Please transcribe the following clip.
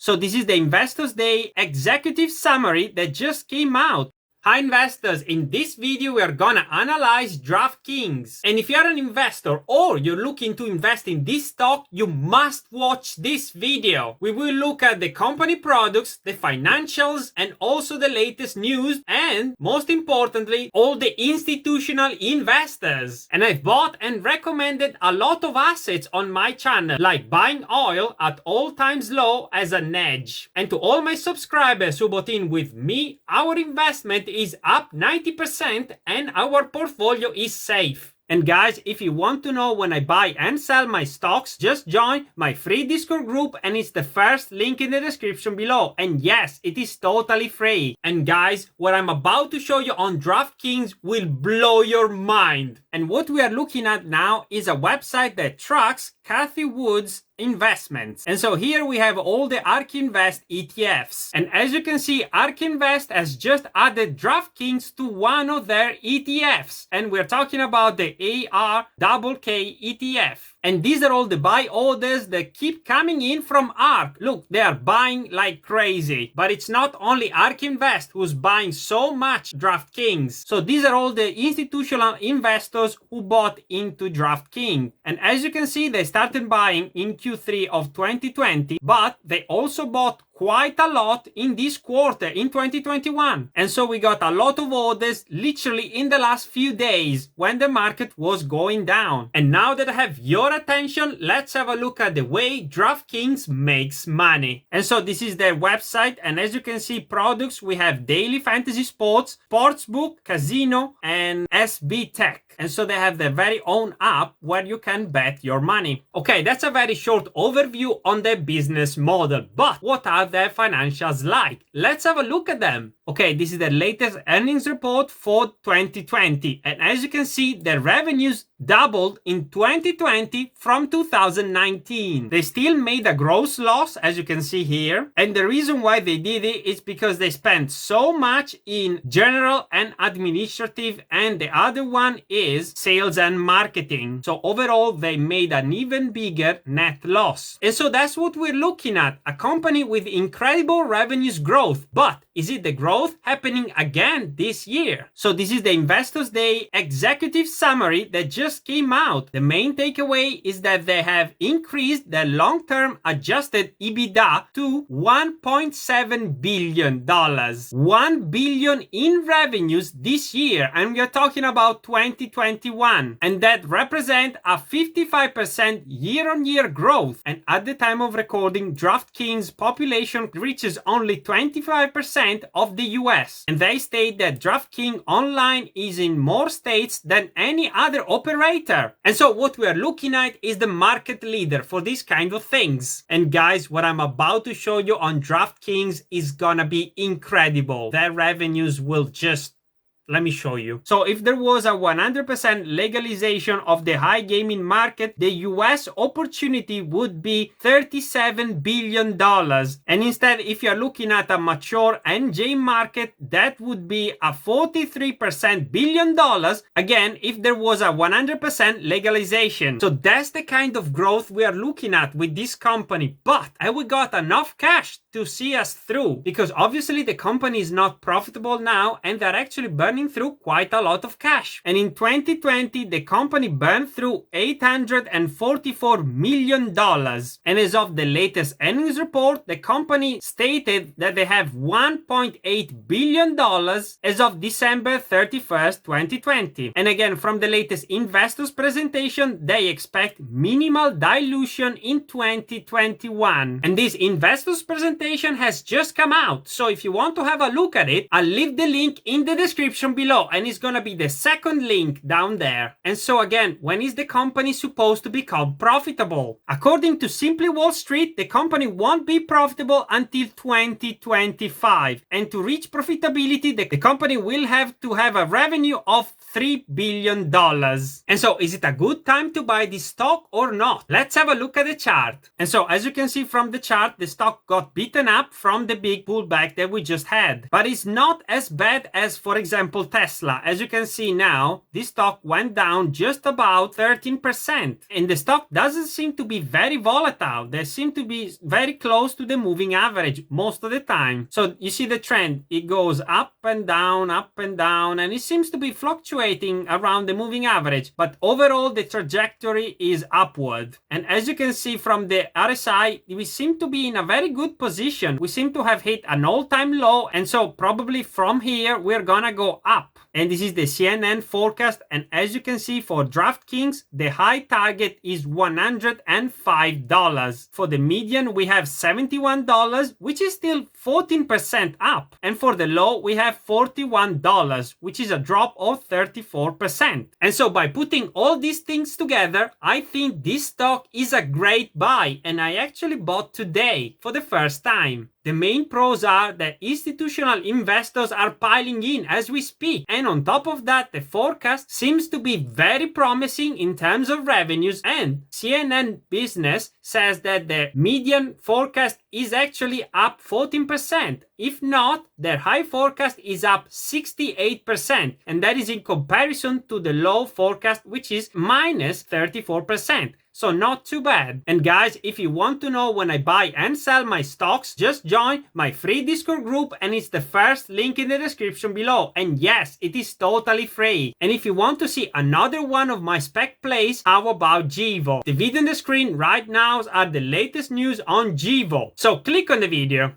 So this is the Investors Day executive summary that just came out. Hi investors, in this video we are gonna analyze DraftKings. And if you're an investor or you're looking to invest in this stock, you must watch this video. We will look at the company products, the financials, and also the latest news, and most importantly, all the institutional investors. And I've bought and recommended a lot of assets on my channel, like buying oil at all times low as an edge. And to all my subscribers who bought in with me, our investment is up 90% and our portfolio is safe. And guys, if you want to know when I buy and sell my stocks, just join my free Discord group and it's the first link in the description below. And yes, it is totally free. And guys, what I'm about to show you on DraftKings will blow your mind. And what we are looking at now is a website that tracks Cathie Wood's investments. And so here we have all the ARK Invest ETFs. And as you can see, ARK Invest has just added DraftKings to one of their ETFs. And we're talking about the ARK ETF. And these are all the buy orders that keep coming in from ARK. Look, they are buying like crazy. But it's not only ARK Invest who's buying so much DraftKings. So these are all the institutional investors who bought into DraftKings. And as you can see, they started buying in Q3 of 2020, but they also bought quite a lot in this quarter in 2021. And so we got a lot of orders literally in the last few days when the market was going down. And now that I have your attention, let's have a look at the way DraftKings makes money. And so this is their website, and as you can see, products, we have daily fantasy sports, sportsbook, casino, and SB Tech. And so they have their very own app where you can bet your money. Okay, that's a very short overview on their business model, but what are their financials like? Let's have a look at them. Okay, this is the latest earnings report for 2020. And as you can see, their revenues doubled in 2020 from 2019. They still made a gross loss, as you can see here. And the reason why they did it is because they spent so much in general and administrative, and the other one is sales and marketing. So overall, they made an even bigger net loss. And so that's what we're looking at, a company with incredible revenues growth. But is it the growth happening again this year? So this is the Investors Day executive summary that just came out. The main takeaway is that they have increased their long-term adjusted EBITDA to $1.7 billion. $1 billion in revenues this year, and we are talking about 2021. And that represents a 55% year-on-year growth. And at the time of recording, DraftKings population reaches only 25% of the US. And they state that DraftKings Online is in more states than any other operator. And so what we are looking at is the market leader for these kind of things. And guys, what I'm about to show you on DraftKings is gonna be incredible. Their revenues will just... Let me show you. So if there was a 100% legalization of the high gaming market, the US opportunity would be $37 billion. And instead, if you're looking at a mature NJ market, that would be a $43 billion. Again, if there was a 100% legalization. So that's the kind of growth we are looking at with this company. But have we got enough cash to see us through? Because obviously the company is not profitable now, and they're actually burning through quite a lot of cash. And in 2020, the company burned through $844 million. And as of the latest earnings report, the company stated that they have $1.8 billion as of December 31st, 2020. And again, from the latest investors presentation, they expect minimal dilution in 2021. And this investors presentation has just come out. So if you want to have a look at it, I'll leave the link in the description below, and it's gonna be the second link down there. And so again, when is the company supposed to become profitable? According to Simply Wall Street, the company won't be profitable until 2025. And to reach profitability, the company will have to have a revenue of $3 billion. And so is it a good time to buy this stock or not? Let's have a look at the chart. And so as you can see from the chart, the stock got beaten up from the big pullback that we just had. But it's not as bad as, for example, example, Tesla. As you can see now, this stock went down just about 13%. And the stock doesn't seem to be very volatile. They seem to be very close to the moving average most of the time. So you see the trend. It goes up and down, and it seems to be fluctuating around the moving average. But overall, the trajectory is upward. And as you can see from the RSI, we seem to be in a very good position. We seem to have hit an all-time low, and so probably from here we're gonna go up. And this is the CNN forecast, and as you can see for DraftKings, the high target is $105. For the median, we have $71, which is still 14% up. And for the low, we have $41, which is a drop of 34%. And so by putting all these things together, I think this stock is a great buy, and I actually bought today for the first time. The main pros are that institutional investors are piling in as we speak, and on top of that, the forecast seems to be very promising in terms of revenues, and CNN Business says that the median forecast is actually up 14%. If not, their high forecast is up 68%, and that is in comparison to the low forecast, which is minus 34%. So not too bad. And guys, if you want to know when I buy and sell my stocks, just join my free Discord group, and it's the first link in the description below. And yes, it is totally free. And if you want to see another one of my spec plays, how about Gevo? The video on the screen right now are the latest news on Gevo. So click on the video.